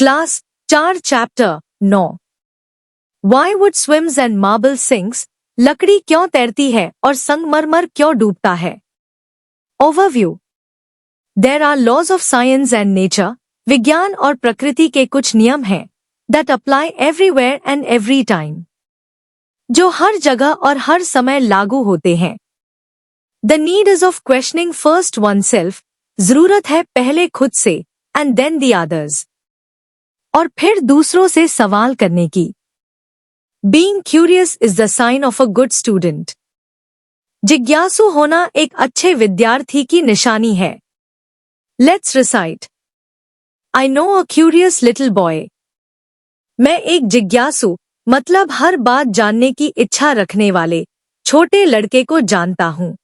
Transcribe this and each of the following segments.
Class 4 chapter 9 Why wood swims and marble sinks? लकड़ी क्यों तैरती है और संगमरमर क्यों डूबता है? Overview. There are laws of science and nature. विज्ञान और प्रकृति के कुछ नियम हैं that apply everywhere and every time. जो हर जगह और हर समय लागू होते हैं. The need is of questioning first oneself. जरूरत है पहले खुद से and then the others. और फिर दूसरों से सवाल करने की. Being curious is the sign of a good student. जिज्ञासु होना एक अच्छे विद्यार्थी की निशानी है. Let's recite. I know a curious little boy. मैं एक जिज्ञासु मतलब हर बात जानने की इच्छा रखने वाले छोटे लड़के को जानता हूँ.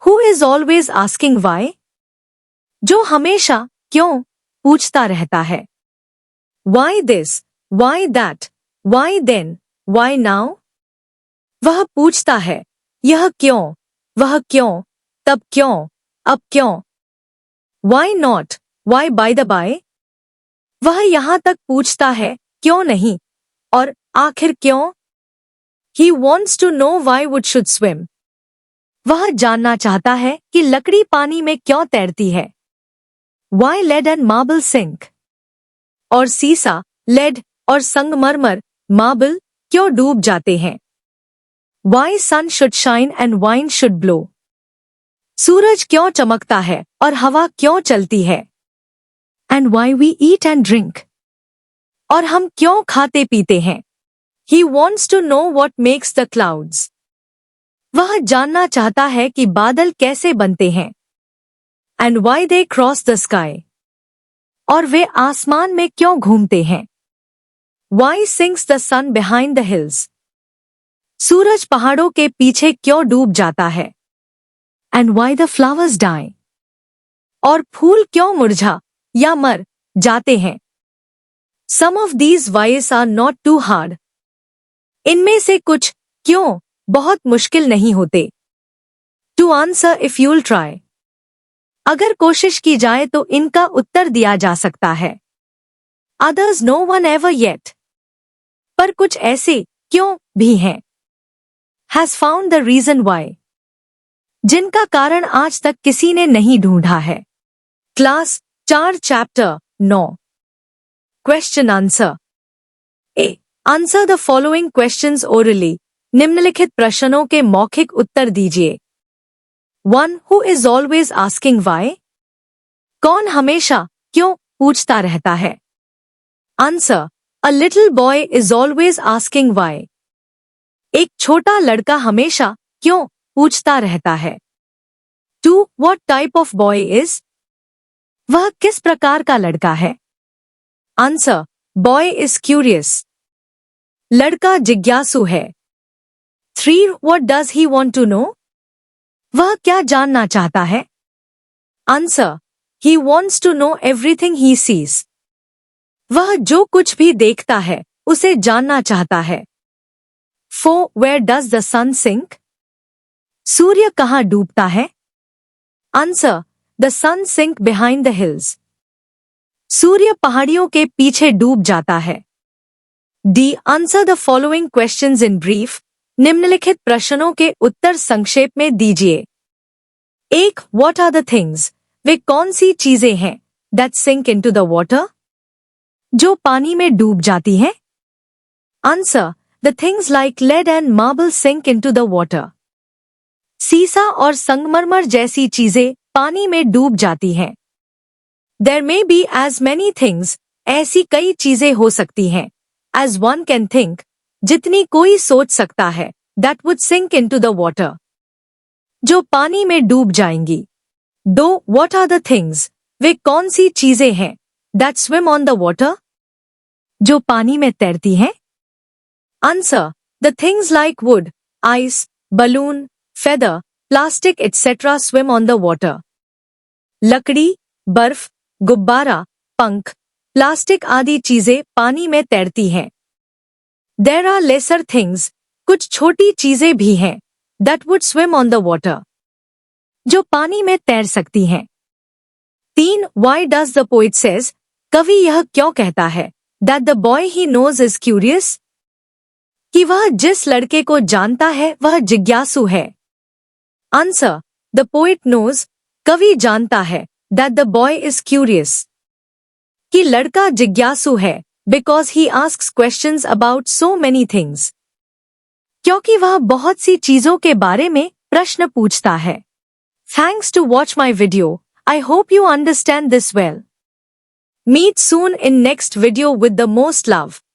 Who is always asking why? जो हमेशा क्यों पूछता रहता है. Why this? Why that? Why then? Why now? वह पूछता है यह क्यों, वह क्यों, तब क्यों, अब क्यों. Why not? Why by the by? वह यहाँ तक पूछता है क्यों नहीं और आखिर क्यों. He wants to know why wood should swim. वह जानना चाहता है कि लकड़ी पानी में क्यों तैरती है. Why lead and marble sink? और सीसा, लेड और संगमरमर, मार्बल क्यों डूब जाते हैं. Why sun should shine and wind should blow? सूरज क्यों चमकता है और हवा क्यों चलती है. And why we eat and drink? और हम क्यों खाते पीते हैं. He wants to know what makes the clouds. वह जानना चाहता है कि बादल कैसे बनते हैं. And why they cross the sky? और वे आसमान में क्यों घूमते हैं. Why sinks the sun behind the hills? सूरज पहाड़ों के पीछे क्यों डूब जाता है. And why the flowers die? और फूल क्यों मुरझा या मर जाते हैं. Some of these whys are not too hard. इनमें से कुछ क्यों बहुत मुश्किल नहीं होते. To answer if you'll try. अगर कोशिश की जाए तो इनका उत्तर दिया जा सकता है. Others no one ever yet. पर कुछ ऐसे क्यों भी हैं. Has found the reason why. जिनका कारण आज तक किसी ने नहीं ढूंढा है. Class 4 chapter 9 question answer. A. Answer the following questions orally. निम्नलिखित प्रश्नों के मौखिक उत्तर दीजिए. 1. Who is always asking why? कौन हमेशा क्यों पूछता रहता है. Answer. A little boy is always asking why. एक छोटा लड़का हमेशा क्यों पूछता रहता है. 2. What type of boy is? वह किस प्रकार का लड़का है. Answer. Boy is curious. लड़का जिज्ञासु है. 3. What does he want to know? वह क्या जानना चाहता है. Answer. He wants to know everything he sees. वह जो कुछ भी देखता है उसे जानना चाहता है. 4. Where does the sun sink? सूर्य कहाँ डूबता है. Answer. The sun sink behind the hills. सूर्य पहाड़ियों के पीछे डूब जाता है. D. Answer the following questions in brief. निम्नलिखित प्रश्नों के उत्तर संक्षेप में दीजिए. 1. What are the things? वे कौन सी चीजें हैं that sink into the water? जो पानी में डूब जाती हैं. Answer. The things like lead and marble sink into the water. सीसा और संगमरमर जैसी चीजें पानी में डूब जाती हैं. There may be as many things. ऐसी कई चीजें हो सकती हैं. As one can think. जितनी कोई सोच सकता है. That would sink into the water. जो पानी में डूब जाएंगी. 2. What are the things? वे कौन सी चीजें हैं that swim on the water? जो पानी में तैरती हैं. Answer. The things like wood, ice, balloon, feather, plastic etc. swim on the water. लकड़ी, बर्फ, गुब्बारा, पंख, प्लास्टिक आदि चीजें पानी में तैरती हैं. There are lesser things. कुछ छोटी चीजें भी हैं that would swim on the water. जो पानी में तैर सकती हैं. 3. Why does the poet says? कवि यह क्यों कहता है that the boy he knows is curious? कि वह जिस लड़के को जानता है वह जिज्ञासु है। आंसर, the poet knows, कवि जानता है that the boy is curious, कि लड़का जिज्ञासु है because he asks questions about so many things, क्योंकि वह बहुत सी चीजों के बारे में प्रश्न पूछता है। Thanks to watch my video. I hope you understand this well. Meet soon in next video with the most love.